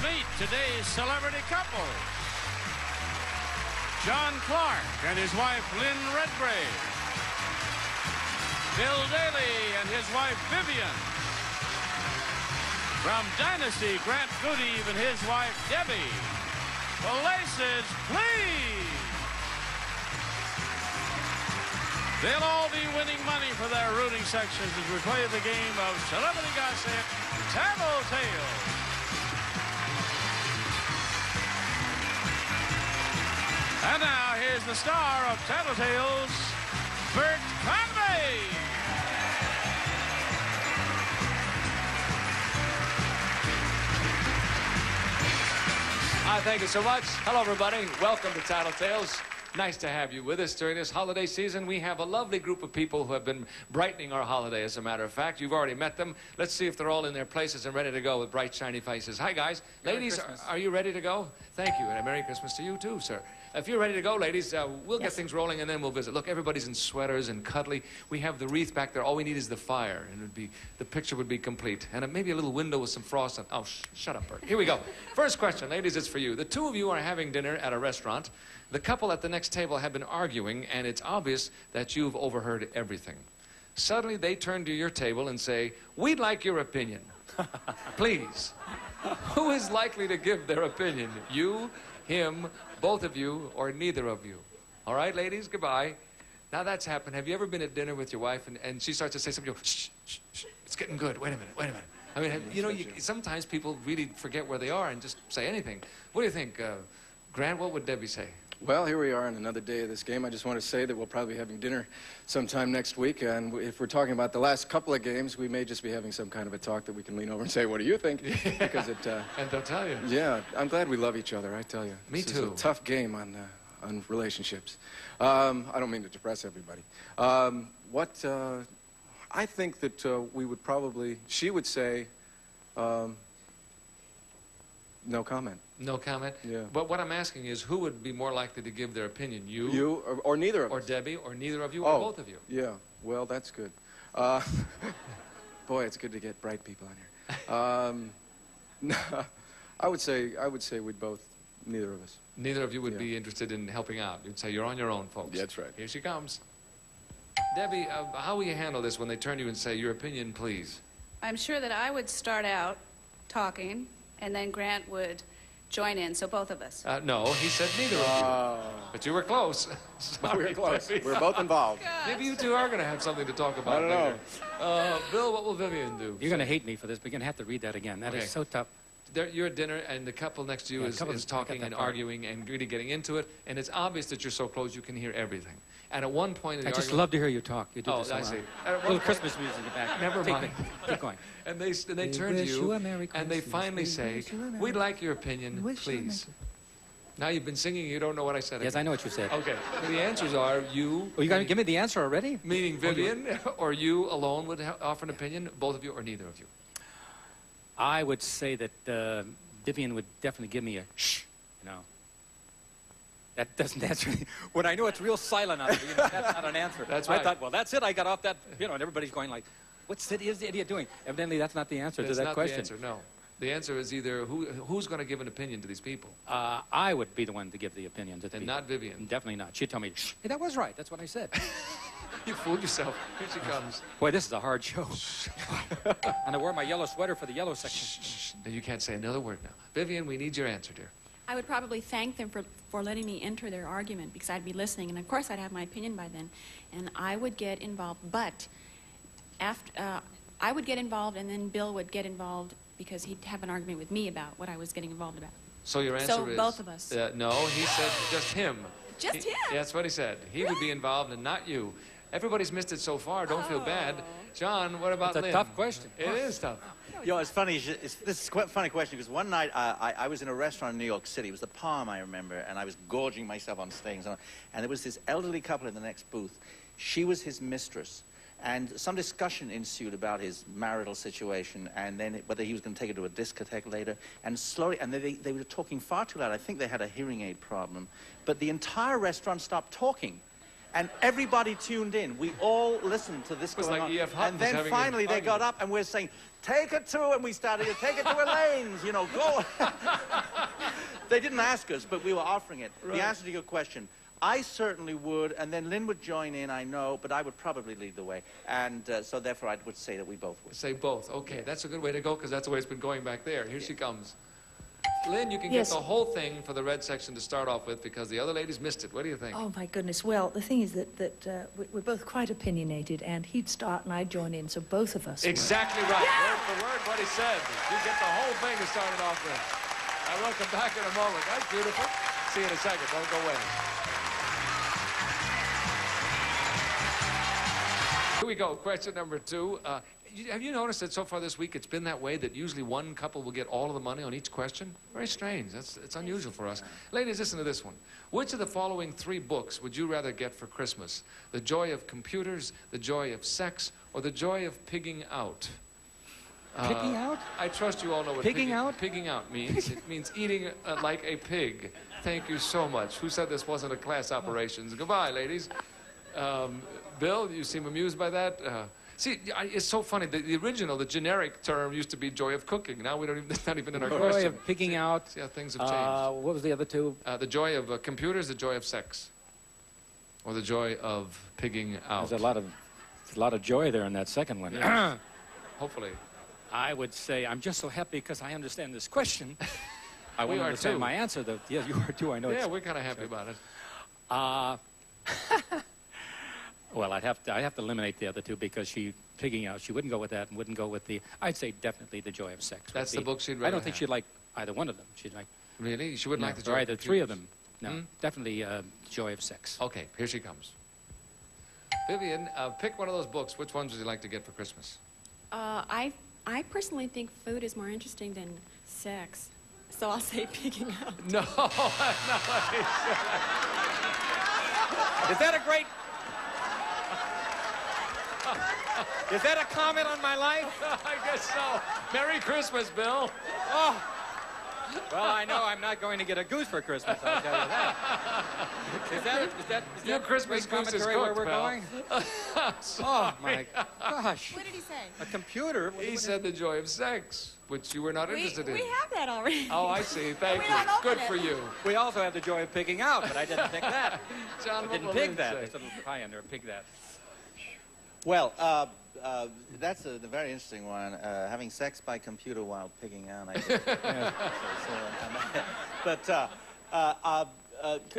meet today's celebrity couple. John Clark and his wife, Lynn Redgrave. Bill Daly and his wife, Vivian. From Dynasty, Grant Goodeve and his wife, Debbie. Places, please. They'll all be winning money for their rooting sections as we play the game of Celebrity Gossip, Tattletales. And now, here's the star of Tattletales, Bert Convey. Thank you so much. Hello, everybody. Welcome to Tattletales. Nice to have you with us during this holiday season. We have a lovely group of people who have been brightening our holiday, as a matter of fact. You've already met them. Let's see if they're all in their places and ready to go with bright, shiny faces. Hi, guys. Ladies, are you ready to go? Thank you, and a Merry Christmas to you, too, sir. If you're ready to go, ladies, we'll get things rolling, and then we'll visit. Look, everybody's in sweaters and cuddly. We have the wreath back there. All we need is the fire, and the picture would be complete. And maybe a little window with some frost on. Oh, shut up, Bert. Here we go. First question, ladies, it's for you. The two of you are having dinner at a restaurant. The couple at the next table have been arguing, and it's obvious that you've overheard everything. Suddenly, they turn to your table and say, "We'd like your opinion." Please. Who is likely to give their opinion? You, him, both of you, or neither of you? All right, ladies, goodbye. Now that's happened. Have you ever been at dinner with your wife and she starts to say something, you go, shh, shh, shh, it's getting good. Wait a minute, wait a minute. I mean, you know, sometimes people really forget where they are and just say anything. What do you think, Grant? What would Debbie say? Well, here we are on another day of this game. I just want to say that we'll probably be having dinner sometime next week, and if we're talking about the last couple of games, we may just be having some kind of a talk that we can lean over and say, "What do you think?" Because it... and they'll tell you. Yeah, I'm glad we love each other, I tell you. Me too. too. It's a tough game on relationships. I don't mean to depress everybody. I think that we would probably... She would say, no comment. No comment? Yeah. But what I'm asking is, who would be more likely to give their opinion? You? You, or neither of us. Or Debbie, or neither of you, or both of you? Yeah, well, that's good. Boy, it's good to get bright people on here. I would say we'd both, neither of us. Neither of you would be interested in helping out. You'd say, you're on your own, folks. Yeah, that's right. Here she comes. Debbie, how will you handle this when they turn to you and say, your opinion, please? I'm sure that I would start out talking, and then Grant would join in, so both of us. No, he said neither of you. But you were close. Sorry, we were close. Debbie. We were both involved. Maybe you two are going to have something to talk about I don't know. Bill, what will Vivian do? You're going to hate me for this, but you're going to have to read that again. That is so tough. You're at dinner, and the couple next to you is talking and arguing and really getting into it, and it's obvious that you're so close you can hear everything. And at one point in the I just love to hear you talk. You do this I see. A little Christmas music in the back. Never mind. Keep going. And they turn to you, and they finally say, "We'd like your opinion, please." Now you've been singing, you don't know what I said. Yes, I know what you said. Okay. The answers are you... Oh, you got to give me the answer already? Meaning Vivian, or you alone would offer an opinion, both of you, or neither of you? I would say that Vivian would definitely give me a shh, you know. That doesn't answer me. When I know it's real silent on it, that's not an answer. That's right. I thought, well, that's it. I got off that, you know, and everybody's going like, what's the idiot doing? Evidently, that's not the answer to that question. That's not the answer, no. The answer is either who's going to give an opinion to these people? I would be the one to give the opinion to the people. Not Vivian? Definitely not. She'd tell me, shh, hey, that was right. That's what I said. You fooled yourself. Here she comes. Boy, this is a hard show. And I wore my yellow sweater for the yellow section. Shh. No, you can't say another word now. Vivian, we need your answer, dear. I would probably thank them for letting me enter their argument, because I'd be listening, and of course I'd have my opinion by then, and I would get involved. But after I would get involved, and then Bill would get involved because he'd have an argument with me about what I was getting involved about. So your answer is... both of us. No, he said just him. Just him? That's what he said. He would be involved and not you. Everybody's missed it so far. Don't feel bad. John, what about Lynn? It's a tough question. It is tough. You know, it's funny. This is quite a funny question, because one night I was in a restaurant in New York City. It was the Palm, I remember, and I was gorging myself on stage. And there was this elderly couple in the next booth. She was his mistress. And some discussion ensued about his marital situation, and then whether he was going to take her to a discotheque later. And slowly, and they were talking far too loud. I think they had a hearing aid problem. But the entire restaurant stopped talking. And everybody tuned in. We all listened to this was going like on. E.F. Hutton And was then having finally an they got argument. up and we're saying, take it to, and we started to take it to Elaine's, you know, go. They didn't ask us, but we were offering it. Right. The answer to your question, I certainly would, and then Lynn would join in, I know, but I would probably lead the way. And so therefore I would say that we both would. Say both. Okay, that's a good way to go because that's the way it's been going back there. Here she comes. Lynn, you can Yes. get the whole thing for the red section to start off with because the other ladies missed it. What do you think? Oh, my goodness. Well, the thing is that we're both quite opinionated, and he'd start and I'd join in, so both of us. Exactly right. Word for word what he said. You get the whole thing to start it off with. I will come back in a moment. That's beautiful. See you in a second. Don't go away. Here we go. Question number 2. Have you noticed that so far this week it's been that way, that usually one couple will get all of the money on each question? Very strange. It's unusual for us. Ladies, listen to this one. Which of the following 3 books would you rather get for Christmas? The Joy of Computers, The Joy of Sex, or The Joy of Pigging Out? Picking out? I trust you all know what Pigging out? Pigging out means. It means eating like a pig. Thank you so much. Who said this wasn't a class operations? Goodbye, ladies. Bill, you seem amused by that? See, it's so funny. The original, the generic term used to be joy of cooking. Now we don't even, it's not even in our question. Joy of picking out. See how things have changed. What was the other 2? The joy of computers, the joy of sex. Or the joy of pigging out. There's a lot of joy there in that second one. Yes. Hopefully. I would say I'm just so happy because I understand this question. I We won't are understand too. my answer, though. Yeah, you are too. I know. Yeah, it's, we're kind of happy about it. well, I'd have to eliminate the other 2 because pigging out. She wouldn't go with that and wouldn't go with the. I'd say definitely the Joy of Sex. would That's the be- book she'd I rather don't think have. she'd like either one of them. She'd like. Really? She wouldn't No, like the joy or of either 3 of computers? them. No, definitely Joy of Sex. Okay, here she comes. Vivian, pick one of those books. Which ones would you like to get for Christmas? I personally think food is more interesting than sex, so I'll say picking out. No, that's not what he said. Is that a great? Is that a comment on my life? I guess so. Merry Christmas, Bill. Oh. Well, I know I'm not going to get a goose for Christmas, I'll tell you that. Is that Your Christmas great goose is commentary where cooked, we're pal. going? Oh, my gosh. What did he say? A computer? He said the joy of sex, which you were not interested in. We have that already. Oh, I see. Thank We you. don't open Good it. for you. We also have the joy of picking out, but I didn't pick that. John, I what didn't will pig Lynn that. say? It's a little high under, pig that. Well, that's a very interesting one. Having sex by computer while pigging out. I guess. But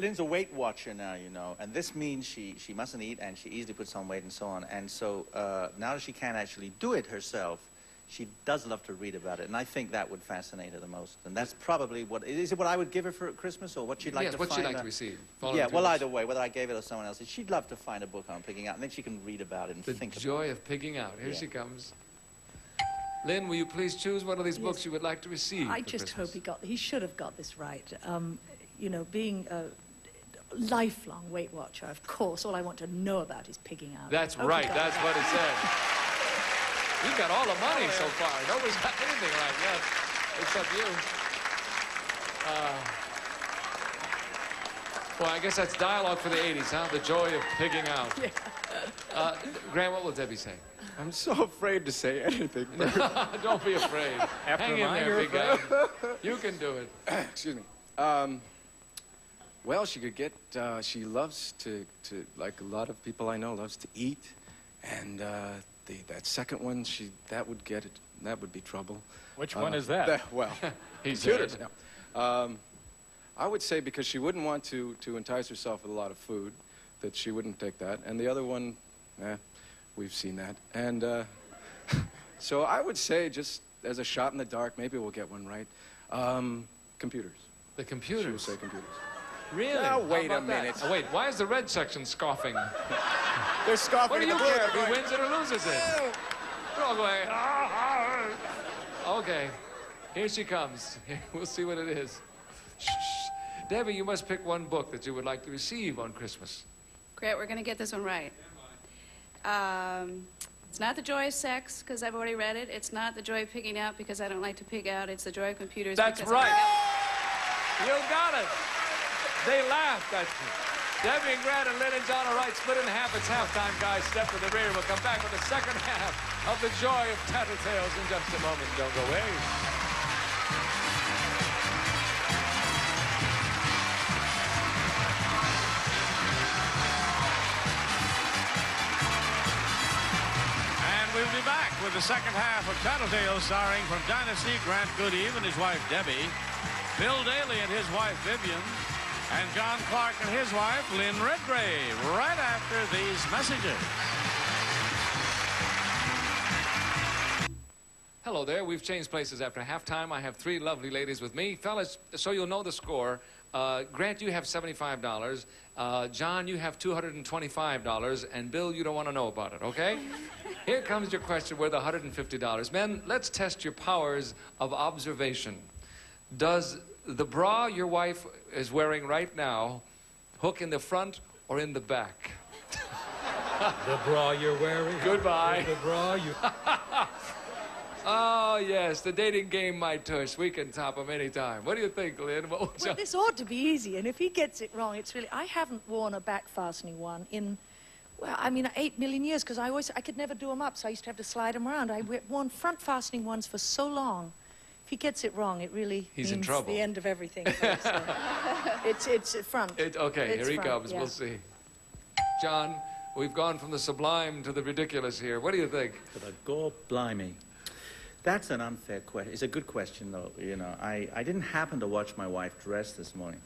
Lynn's a Weight Watcher now, you know, and this means she mustn't eat and she easily puts on weight and so on. And so now that she can't actually do it herself, she does love to read about it, and I think that would fascinate her the most. And that's probably what is it. What I would give her for Christmas, or what she'd like Yes, to what find? she'd like to receive. Follow Yeah, the two well, books. either way, whether I gave it or someone else, she'd love to find a book on picking out, and then she can read about it and The think about joy it. of pigging out. Here Yeah. she comes. Lynn, will you please choose one of these books you would like to receive I for just Christmas? hope he should have got this right. You know, being a lifelong Weight Watcher, of course, all I want to know about is pigging out. That's Hope he right. got That's it what he said. You've got all the money so far. Nobody's got anything right yet, except you. Well, I guess that's dialogue for the 80s, huh? The joy of pigging out. Yeah. Graham, what will Debbie say? I'm so afraid to say anything. Don't be afraid. After Hang in mine, there, you're big guy. You can do it. Excuse me. Well, she could get, she loves to, like a lot of people I know, loves to eat. And that second one, that would get it, that would be trouble. Which one is that? Well, He's computers. there. No. I would say because she wouldn't want to entice herself with a lot of food, that she wouldn't take that. And the other one, we've seen that. And so I would say, just as a shot in the dark, maybe we'll get one right. Computers. The She would computers. say computers. Really? Now, How wait a about that? minute. Oh, wait, why is the red section scoffing? They're scoffing. What do at you the book. care if They're he going, wins it or loses it? We're all going, Okay, here she comes. We'll see what it is. Shh. Debbie, you must pick one book that you would like to receive on Christmas. Grant, we're going to get this one right. It's not The Joy of Sex, because I've already read it. It's not The Joy of Pigging Out, because I don't like to pig out. It's The Joy of Computers. That's because right. You got it. They laughed at you. Debbie and Grant and Lynn and John are right. Split in half. It's halftime, guys. Step to the rear. We'll come back with the second half of the joy of Tattletales in just a moment. Don't go away. And we'll be back with the second half of Tattletales, starring from Dynasty, Grant Goodeve and his wife, Debbie, Bill Daly and his wife, Vivian, and John Clark and his wife, Lynn Redgrave, right after these messages. Hello there. We've changed places after halftime. I have three lovely ladies with me. Fellas, so you'll know the score. Grant, you have $75. John, you have $225. And Bill, you don't want to know about it, okay? Here comes your question worth $150. Men, let's test your powers of observation. Does the bra your wife is wearing right now hook in the front or in the back? The bra you're wearing. Goodbye. The bra you... Oh, yes, the dating game, my tush. We can top him anytime. What do you think, Lynn? What was Well, this ought to be easy, and if he gets it wrong, it's really... I haven't worn a back fastening one in, well, I mean, 8 million years, because I could never do them up, so I used to have to slide them around. I've worn front fastening ones for so long. If he gets it wrong, it really He's in means trouble. the end of everything. So it's front. Okay, It's here he front, comes. yeah. We'll see. John, we've gone from the sublime to the ridiculous here. What do you think? But God blimey. That's an unfair question. It's a good question, though. You know, I didn't happen to watch my wife dress this morning.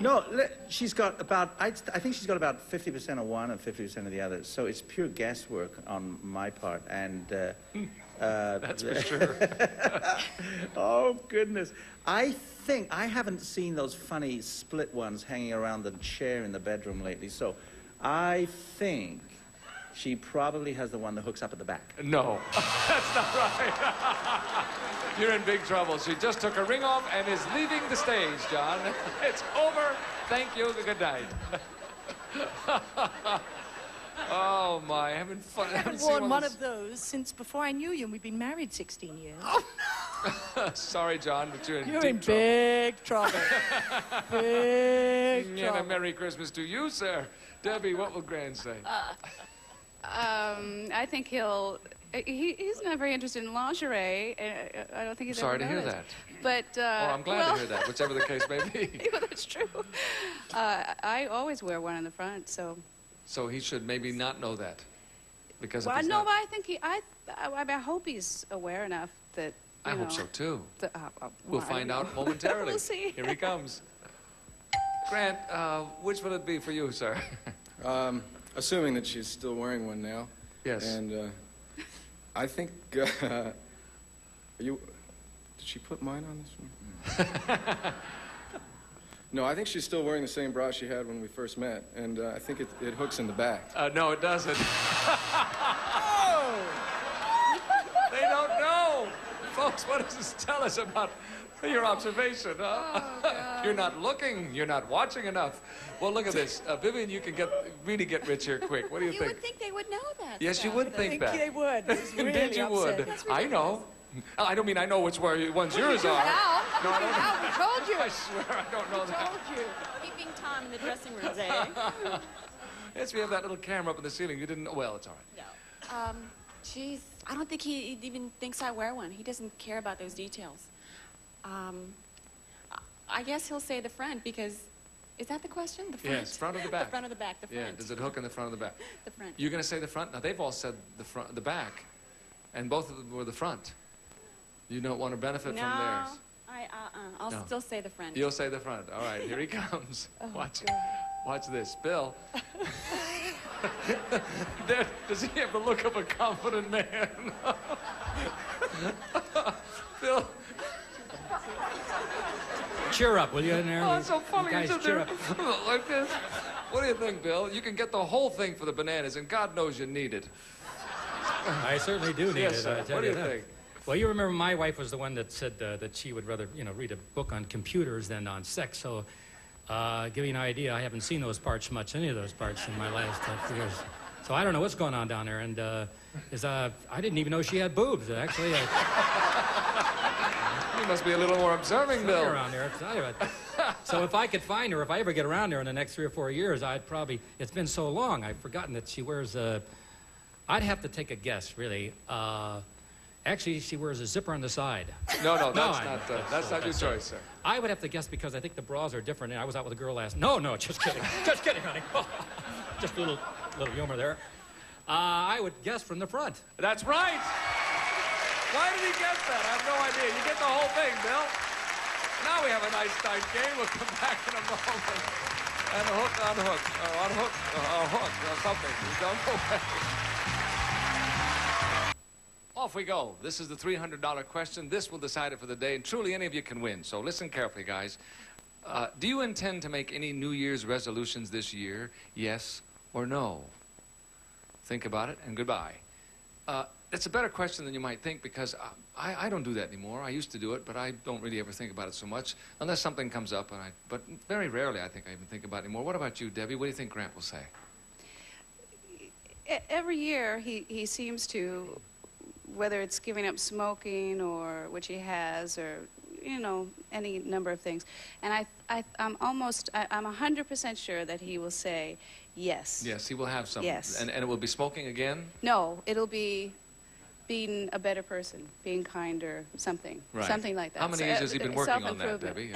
No, she's got about, I think she's got about 50% of one and 50% of the other. So it's pure guesswork on my part. And That's for sure. oh, goodness. I think I haven't seen those funny split ones hanging around the chair in the bedroom lately. So I think she probably has the one that hooks up at the back. No, that's not right. You're in big trouble. She just took her ring off and is leaving the stage, John. It's over. Thank you. Good night. Oh, my. Having fun. I haven't worn one of those since before I knew you, and we've been married 16 years. Oh, no. Sorry, John, but you're in You're deep in trouble. big trouble. Big And trouble. a Merry Christmas to you, sir. Debbie, what will Grant say? I think he's not very interested in lingerie. I don't think he's Sorry ever to hear noticed. that. But, Oh, I'm glad well, to hear that, whichever the case may be. yeah, that's true. I always wear one in the front, so... So he should maybe not know that. Because if Well, he's no, not, but I think I hope he's aware enough that, I hope so, too. We'll I find don't out know. momentarily. We'll see. Here he comes. Grant, which will it be for you, sir? Assuming that she's still wearing one now. Yes. And I think, are you, did she put mine on this one? No, I think she's still wearing the same bra she had when we first met, and I think it hooks in the back. No, it doesn't. They don't know. Folks, what does this tell us about your observation? Huh? You're not looking. You're not watching enough. Well, look at this. Vivian, you can really get rich here quick. What do you You think? would think they would know that. Yes, you stuff. would think that. they would. It's really Indeed you would. upsetting. I know. I don't mean I know which ones yours are. Now, No, I don't. now, we told you. I swear I don't know that. Told you. Keeping time in the dressing rooms, eh? Yes, we have that little camera up in the ceiling. You didn't know. Well, it's all right. No. Geez, I don't think he even thinks I wear one. He doesn't care about those details. I guess he'll say the front because, is that the question? The front? Yes, front or the back? The front or the back? The front. Yeah, does it hook in the front or the back? The front. You're going to say the front? Now, they've all said the front, the back, and both of them were the front. You don't want to benefit No, from theirs. I'll No. still say the front. You'll say the front. All right, here he comes. Watch this. Bill. Does he have the look of a confident man? Bill. Cheer up, will you, in there? Oh, it's so funny. You guys, You sit cheer there up. like this. What do you think, Bill? You can get the whole thing for the bananas, and God knows you need it. I certainly do need Yes, it. sir. I tell What do you that. think? Well, you remember my wife was the one that said that she would rather, read a book on computers than on sex. So, give you an idea, I haven't seen those parts much, any of those parts in my last few years. So I don't know what's going on down there. And I didn't even know she had boobs. Actually, must be a little more observing, Bill. Around there, I tell you what. So if I could find her, if I ever get around there in the next 3 or 4 years, I'd probably, it's been so long, I've forgotten that she wears a, I'd have to take a guess, really. Actually, she wears a zipper on the side. No, that's not your choice, sir. I would have to guess because I think the bras are different. I was out with a girl last. No, just kidding. Just kidding, honey. Just a little humor there. I would guess from the front. That's right. Why did he guess that? I have no idea. You get the whole thing, Bill. Now we have a nice tight game. We'll come back in a moment. And hook on hook, or on hook, or something. Don't go away. Off we go. This is the $300 question. This will decide it for the day, and truly any of you can win. So listen carefully, guys. Do you intend to make any New Year's resolutions this year? Yes or no? Think about it, and goodbye. It's a better question than you might think because I don't do that anymore. I used to do it, but I don't really ever think about it so much unless something comes up. But very rarely I think I even think about it anymore. What about you, Debbie? What do you think Grant will say? Every year he seems to, whether it's giving up smoking or which he has, or any number of things, and I'm 100% sure that he will say yes. Yes, he will have some. Yes. And it will be smoking again? No, it'll be being a better person, being kinder, something. Right. Something like that. How many years has he been working on that, Debbie?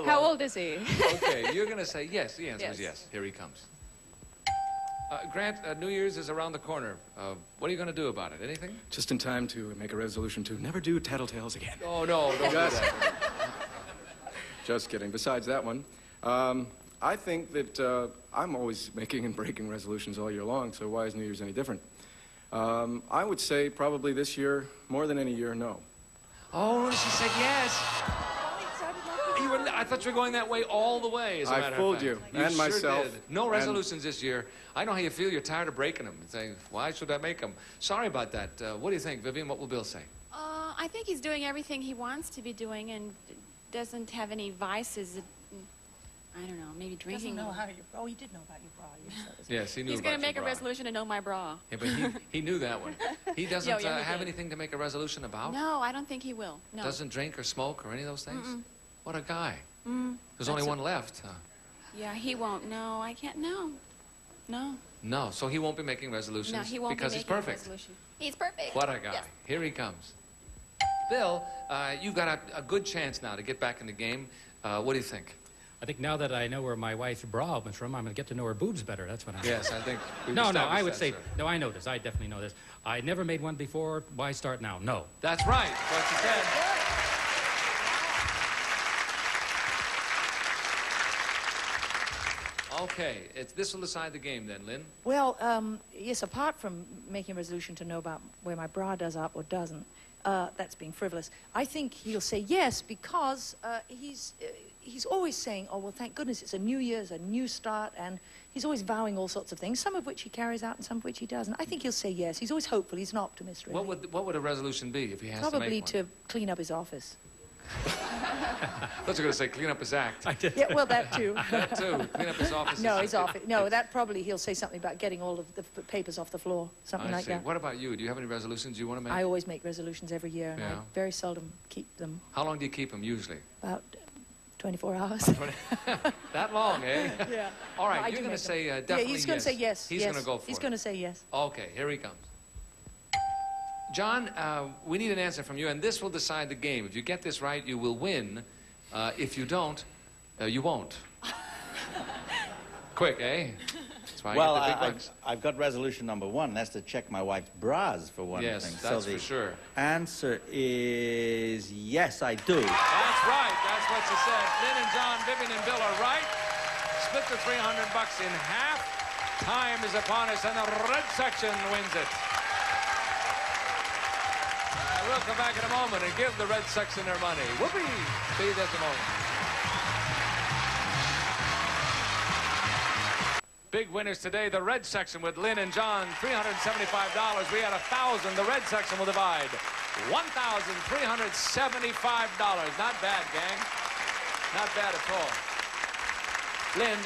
How old is he? Okay, you're going to say yes. The answer is yes. Here he comes. Grant, New Year's is around the corner. What are you going to do about it? Anything? Just in time to make a resolution to never do Tattletales again. Oh, no, don't do that. Just kidding. Besides that one, I think that I'm always making and breaking resolutions all year long, so why is New Year's any different? I would say probably this year, more than any year, no. Oh, she said yes. I thought you were going that way all the way, as a matter of fact. I fooled you and myself. Did. No resolutions this year. I know how you feel. You're tired of breaking them. Saying, why should I make them? Sorry about that. What do you think, Vivian? What will Bill say? I think he's doing everything he wants to be doing and doesn't have any vices. I don't know, maybe drinking. Doesn't know how oh, he did know about your bra. Yes, he knew He's about going to make your a bra. resolution to know my bra. Yeah, but he knew that one. He doesn't he have did. anything to make a resolution about? No, I don't think he will. No. Doesn't drink or smoke or any of those things? What a guy. Mm, There's only one left. Yeah, he won't. No, I can't. No. No, so he won't be making resolutions No, he won't because be he's making perfect. a resolution. He's perfect. What a guy. Yes. Here he comes. Bill, you got a good chance now to get back in the game. What do you think? I think now that I know where my wife's bra opens from, I'm going to get to know her boobs better. That's what I'm Yes, I think we've No, established I would that, say, sir. no, I know this. I definitely know this. I never made one before. Why start now? No. That's right. What you said. Okay, this will decide the game then, Lynn. Well, yes, apart from making a resolution to know about where my bra does up or doesn't, that's being frivolous. I think he'll say yes because he's always saying, oh, well, thank goodness it's a new year's, a new start, and he's always vowing all sorts of things, some of which he carries out and some of which he doesn't. I think he'll say yes. He's always hopeful. He's an optimist, really. What would a resolution be if he has to Probably make one? to clean up his office. I thought you were going to say clean up his act. I did. Yeah, well, that too. That too. Clean up his office. No, his office. No, that probably he'll say something about getting all of the papers off the floor, something I like see. that. What about you? Do you have any resolutions you want to make? I always make resolutions every year, and Yeah. I very seldom keep them. How long do you keep them usually? About 24 hours. That long, eh? Yeah. All right, No, I you're do going to make say them. definitely Yeah, he's going to say yes. He's yes. going to go for He's it. going to say yes. Okay, here he comes. John, we need an answer from you, and this will decide the game. If you get this right, you will win. If you don't, you won't. Quick, eh? That's why Well, I get the big bucks. I've got resolution number one. That's to check my wife's bras, for one Yes, thing. that's so the for sure. answer is yes, I do. That's right. That's what you said. Lynn and John, Vivian and Bill are right. Split the $300 in half. Time is upon us, and the red section wins it. We'll come back in a moment and give the red section their money. Whoopee! See you at the moment. Big winners today, the red section with Lynn and John, $375. We had 1,000. The red section will divide $1,375. Not bad, gang. Not bad at all. Lynn,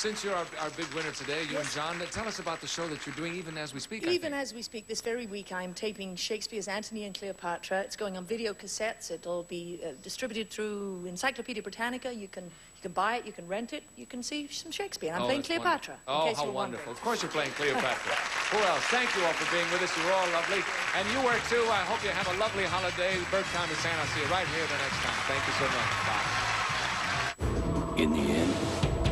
Since you're our big winner today, you and John, tell us about the show that you're doing even as we speak. Even as we speak, this very week, I'm taping Shakespeare's Antony and Cleopatra. It's going on video cassettes. It'll be distributed through Encyclopedia Britannica. You can buy it, you can rent it, you can see some Shakespeare. I'm playing Cleopatra. Oh, how wonderful. Of course you're playing Cleopatra. Who else? Thank you all for being with us. You were all lovely. And you were too. I hope you have a lovely holiday. Bird Town is saying I'll see you right here the next time. Thank you so much. Bye. In the end,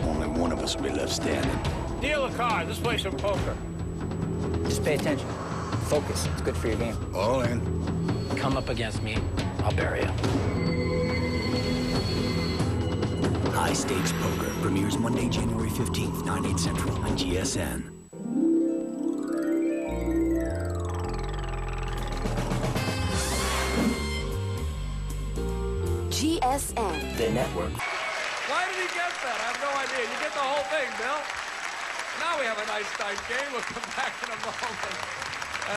only one of us will be left standing. Deal a card. Let's play some poker. Just pay attention. Focus. It's good for your game. All in. Come up against me, I'll bury you. High Stakes Poker premieres Monday, January 15th, 9/8 Central on GSN. GSN. The network. Why did he get that? I have no idea. You get the whole thing, Bill. Now we have a nice tight game. We'll come back in a moment.